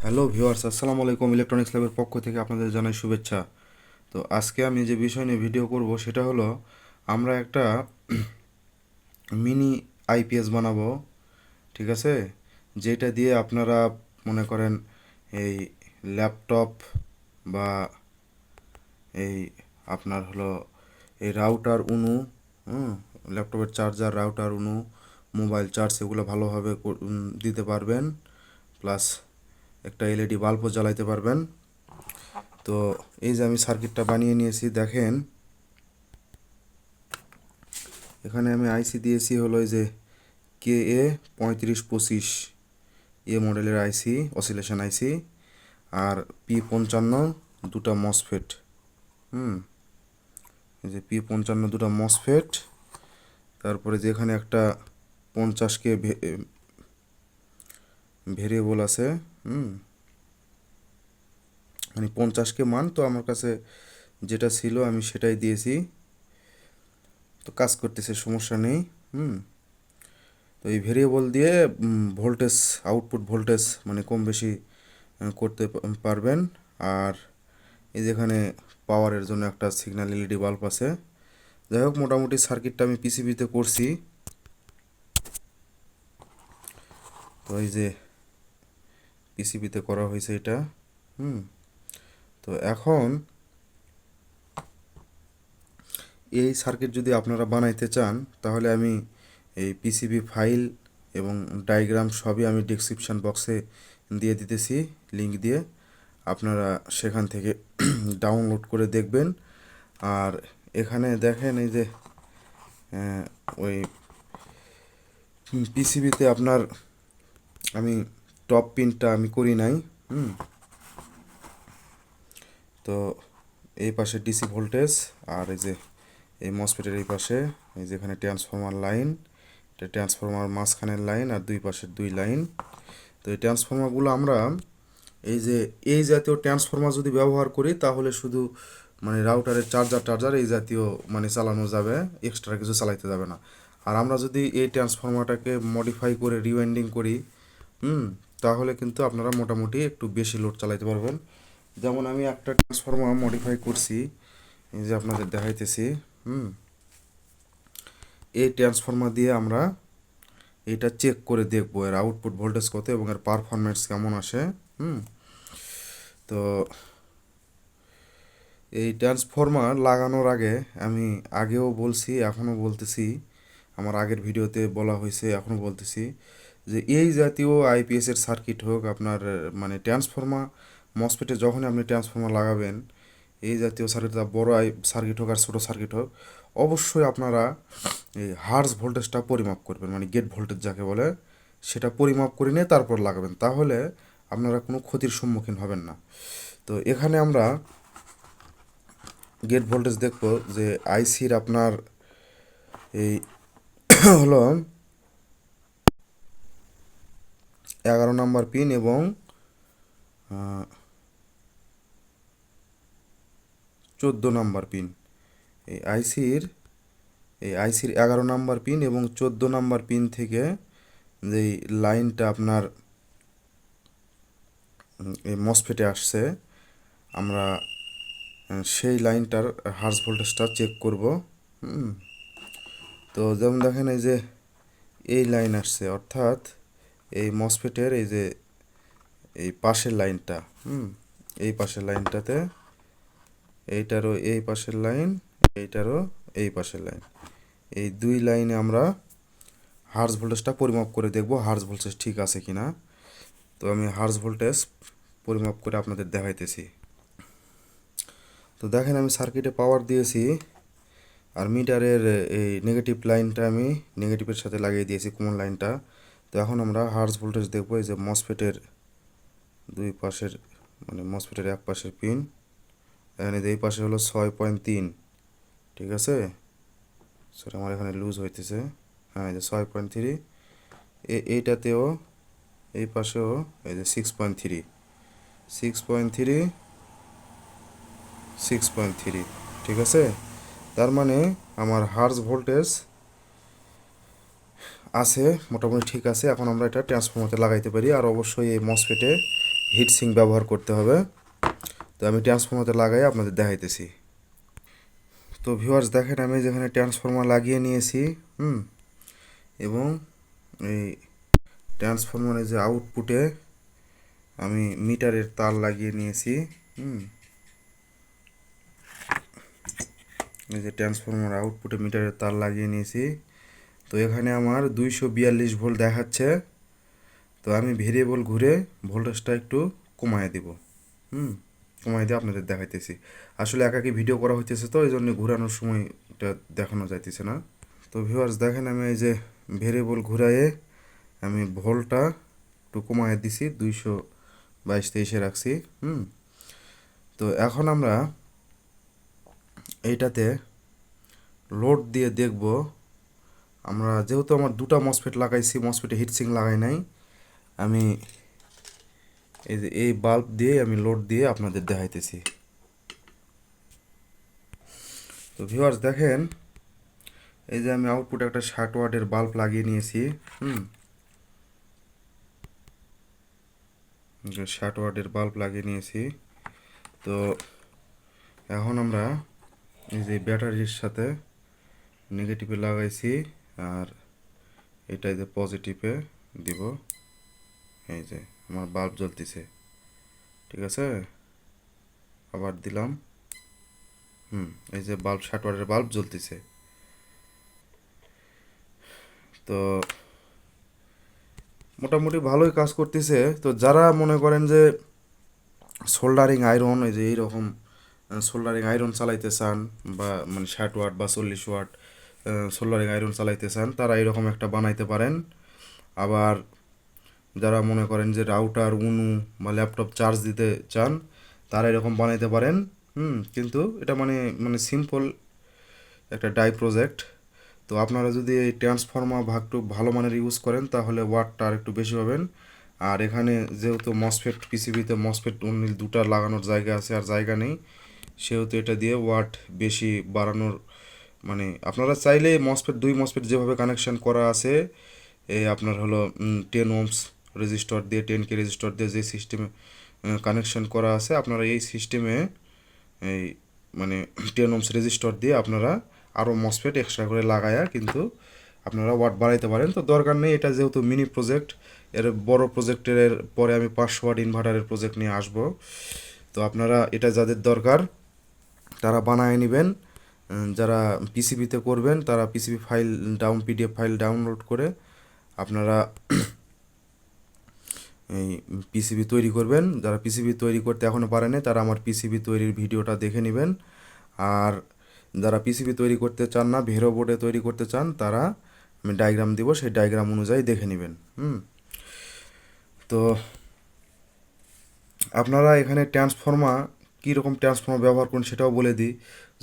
Hello viewers, আসসালামু আলাইকুম। Electronics ল্যাবের পক্ষ থেকে আপনাদের জানাই শুভেচ্ছা। তো আজকে আমি যে বিষয় নিয়ে ভিডিও করব সেটা হলো আমরা একটা মিনি আইপিএস বানাবো, ঠিক আছে? যেটা দিয়ে আপনারা মনে করেন এই ল্যাপটপ বা এই আপনার হলো এই রাউটার উনু, ল্যাপটপের চার্জার, রাউটার উনু, মোবাইল চার্জ এগুলো ভালোভাবে দিতে পারবেন, প্লাস একটা এলইডি বাল্বও জ্বালাইতে পারবেন। তো এই যে আমি সার্কিটটা বানিয়ে নিয়েছি, দেখেন এখানে আমি আইসি দিয়েছি হলো এই যে KA3525 মডেলের আইসি, অসিলেশন আইসি, আর P55 দুটা মসফেট। এই যে P55 দুটা মসফেট, তারপরে যেখানে একটা 50K ভেরিয়েবল আছে, মানে 50K মান, তো আমার কাছে যেটা ছিল আমি সেটাই দিয়েছি, তো কাজ করতেছে, সমস্যা নেই। তো এই ভেরিয়েবল দিয়ে ভোল্টেজ, আউটপুট ভোল্টেজ মানে কম বেশি করতে পারবেন। আর এই যেখানে পাওয়ারের জন্য একটা সিগন্যাল এলইডি বাল্ব আছে। যাই হোক, মোটামুটি সার্কিটটা আমি পিসিবিতে করছি। তো এই যে পিসিবিতে করা হয়েছে এটা। তো এখন এই সার্কিট যদি আপনারা বানাইতে চান, তাহলে আমি এই পিসিবি ফাইল এবং ডায়াগ্রাম সবই আমি ডেসক্রিপশন বক্সে দিয়ে দিতেছি, লিংক দিয়ে। আপনারা সেখান থেকে ডাউনলোড করে দেখবেন। আর এখানে দেখেন এই যে ওই পিসিবিতে আপনার আমি টপ পিনটা আমি করি নাই। তো এই পাশে ডিসি ভোল্টেজ, আর এই যে এই মসফেটের এই পাশে এই যেখানে ট্রান্সফরমার লাইন, এটা ট্রান্সফরমার মাঝখানের লাইন, আর দুই পাশের দুই লাইন। তো এই ট্রান্সফরমারগুলো আমরা এই যে এই জাতীয় ট্রান্সফরমার যদি ব্যবহার করি, তাহলে শুধু মানে রাউটারের চার্জার এই জাতীয় মানে চালানো যাবে, এক্সট্রা কিছু চালাইতে যাবে না। আর আমরা যদি এই ট্রান্সফরমারটাকে মডিফাই করে রিওয়াইন্ডিং করি, তাহলে কিন্তু আপনারা মোটামুটি একটু বেশি লোড চালাইতে পারবেন। যেমন আমি একটা ট্রান্সফরমার মডিফাই করছি, এই যে আপনাদের দেখাইতেছি। এই ট্রান্সফরমার দিয়ে আমরা এটা চেক করে দেখবো এর আউটপুট ভোল্টেজ কত এবং এর পারফরমেন্স কেমন আসে। তো এই ট্রান্সফরমার লাগানোর আগে আমি আগেও বলছি, এখনও বলতেছি, আমার আগের ভিডিওতে বলা হয়েছে, এখনও বলতেছি যে এই জাতীয় আইপিএসের সার্কিট হোক, আপনার মানে ট্রান্সফরমার মসফেটে যখনই আপনি ট্রান্সফরমার লাগাবেন, এই জাতীয় সার্কিট, বড় সার্কিট হোক আর ছোটো সার্কিট হোক, অবশ্যই আপনারা এই হার্জ ভোল্টেজটা পরিমাপ করবেন, মানে গেট ভোল্টেজ যাকে বলে, সেটা পরিমাপ করে নিয়ে তারপর লাগাবেন। তাহলে আপনারা কোনো ক্ষতির সম্মুখীন হবেন না। তো এখানে আমরা গেট ভোল্টেজ দেখব যে আইসির আপনার এই হলো 11 নম্বর পিন এবং 14 নম্বর পিন। এই আইসির 11 নম্বর পিন এবং 14 নম্বর পিন থেকে যেই লাইনটা আপনার এই মসফেটে আসছে, আমরা সেই লাইনটার হার্জ ভোল্টেজটা চেক করব। তো যেমন দেখেন এই যে এই লাইন আসছে, অর্থাৎ এই মসফেটের এই যে এই পাশের লাইনটা, এই পাশের লাইনটাতে, এইটারও এই পাশের লাইন, এইটারও এই পাশের লাইন, এই দুই লাইনে আমরা হার্জ ভোল্টেজটা পরিমাপ করে দেখব হার্জ ভোল্টেজ ঠিক আছে কিনা। তো আমি হার্জ ভোল্টেজ পরিমাপ করে আপনাদের দেখাইতেছি। তো দেখেন আমি সার্কিটে পাওয়ার দিয়েছি, আর মিটারের এই নেগেটিভ লাইনটা আমি নেগেটিভের সাথে লাগিয়ে দিয়েছি, কমন লাইনটা। তো এখন আমরা হার্জ ভোল্টেজ দেখবো। এই যে মসফেটের দুই পাশের মানে মসফেটের এক পাশের পিন, এখানে এই পাশে হলো 6.3, ঠিক আছে? সেটা আমার এখানে লুজ হইতেছে। হ্যাঁ, এই যে 6.3, এইটাতেও এই পাশেও এই যে 6.3, 6.3, 6.3, ঠিক আছে? তার মানে আমার হার্জ ভোল্টেজ আছে, মোটামুটি ঠিক আছে। এখন আমরা এটা ট্রান্সফরমারে লাগাইতে পারি। আর অবশ্যই এই মসফেটে হিটসিঙ্ক ব্যবহার করতে হবে। তো আমি ট্রান্সফরমারতে লাগাই আপনাদের দেখাইতেছি। তো ভিউয়ার্স দেখেন আমি যেখানে ট্রান্সফরমার লাগিয়ে নিয়েছি এবং এই ট্রান্সফরমারের যে আউটপুটে আমি মিটারের তার লাগিয়ে নিয়েছি। এই যে ট্রান্সফরমার আউটপুটে মিটারের তার লাগিয়ে নিয়েছি। তো এখানে আমার 242 ভোল্ট দেখাচ্ছে। তো আমি ভেরিয়েবল ঘুরে ভোল্টেজটা একটু কমায় দিব। কমায় দিয়ে আপনাদের দেখাইতেছি। আসলে একাকি ভিডিও করা হইতেছে তো এই জন্য ঘোরানোর সময় এটা দেখানো যাইতেছে না। তো ভিউয়ার্স দেখেন আমি এই যে ভেরিয়েবল ঘুরাইয়ে আমি ভোল্টটা একটু কমায় দিছি, 222-23 রাখছি। তো এখন আমরা এইটাতে লোড দিয়ে দেখব। আমরা যেহেতু আমার দুটা মসফেট লাগাইছি, মসফেটে হিটসিঙ্ক লাগাই নাই, আমি এই যে এই বাল্ব দিয়ে আমি লোড দিয়ে আপনাদের দেখাইতেছি। তো ভিউয়ার্স দেখেন এই যে আমি আউটপুটে একটা 60 ওয়াটের বাল্ব লাগিয়ে নিয়েছি। 60 ওয়াটের বাল্ব লাগিয়ে নিয়েছি। তো এখন আমরা এই যে ব্যাটারির সাথে নেগেটিভে লাগাইছি আর এটা যে পজিটিভে দিব। এই যে আমার বাল্ব জ্বলতেছে, ঠিক আছে। আবার দিলাম, এই যে বাল্ব 60 ওয়াটের বাল্ব জ্বলতেছে। তো মোটামুটি ভালোই কাজ করতেছে। তো যারা মনে করেন যে সোল্ডারিং আয়রন, এই যে এইরকম সোল্ডারিং আয়রন চালাইতে চান বা মানে 60 ওয়াট বা 40 ওয়াট সোল্ডারিং আয়রন চালাইতে চান, তারা এরকম একটা বানাইতে পারেন। আবার যারা মনে করেন যে রাউটার, উনু বা ল্যাপটপ চার্জ দিতে চান, তারা এরকম বানাইতে পারেন। কিন্তু এটা মানে মানে সিম্পল একটা ডাই প্রজেক্ট। তো আপনারা যদি এই ট্রান্সফর্মার ভাগটু ভালো মানের ইউজ করেন তাহলে ওয়াটটা আর একটু বেশি পাবেন। আর এখানে যেহেতু মসফেট পিসিবিতে মসফেট অনলি দুটা লাগানোর জায়গা আছে আর জায়গা নেই, সেহেতু এটা দিয়ে ওয়াট বেশি বাড়ানোর মানে আপনারা চাইলে দুই মসফেট যেভাবে কানেকশন করা আছে, এই আপনার হলো 10 ওহমস রেজিস্টর দিয়ে 10K রেজিস্টর দিয়ে যে সিস্টেমে কানেকশন করা আছে, আপনারা এই সিস্টেমে এই মানে 10 ওহমস রেজিস্টর দিয়ে আপনারা আরও মসফেট এক্সট্রা করে লাগায়া কিন্তু আপনারা ওয়াট বাড়াইতে পারেন। তো দরকার নেই, এটা যেহেতু মিনি প্রজেক্ট, এর বড় প্রজেক্টের পরে আমি 500 ওয়াট ইনভার্টারের প্রজেক্ট নিয়ে আসব। তো আপনারা এটা যাদের দরকার তারা বানায় নেবেন। যারা পিসিবিতে করবেন তারা PCB file PDF file download করে আপনারা এই পিসিবি তৈরি করবেন। যারা পিসিবি তৈরি করতে এখনও পারেনি তারা আমার পিসিবি তৈরির ভিডিওটা দেখে নেবেন। আর যারা পিসিবি তৈরি করতে চান না, ভেরো বোর্ডে তৈরি করতে চান, তারা আমি ডায়াগ্রাম দিব, সেই ডায়াগ্রাম অনুযায়ী দেখে নেবেন। তো আপনারা এখানে ট্রান্সফর্মার কীরকম ট্রান্সফর্মার ব্যবহার করুন সেটাও বলে দিই।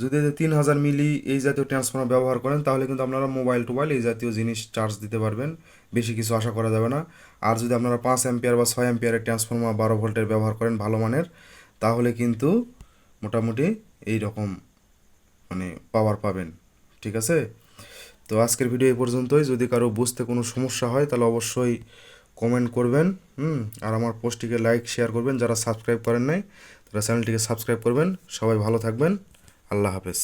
যদি 3000 মিলি এই জাতীয় ট্রান্সফর্মার ব্যবহার করেন তাহলে কিন্তু আপনারা মোবাইল টোবাইল এই জাতীয় জিনিস চার্জ দিতে পারবেন, বেশি কিছু আশা করা যাবে না। আর যদি আপনারা 5 অ্যাম্পিয়ার বা 6 অ্যাম্পিয়ারের ট্রান্সফর্মার 12 ভোল্টের ব্যবহার করেন ভালো মানের, তাহলে কিন্তু মোটামুটি এই রকম মানে পাওয়ার পাবেন, ঠিক আছে। তো আজকের ভিডিও এই পর্যন্তই। যদি কারো বুঝতে কোনো সমস্যা হয় তাহলে অবশ্যই কমেন্ট করবেন। আর আমার পোস্টটিকে লাইক শেয়ার করবেন। যারা সাবস্ক্রাইব করেন নাই তারা চ্যানেলটিকে সাবস্ক্রাইব করবেন। সবাই ভালো থাকবেন। আল্লাহ হাফেজ।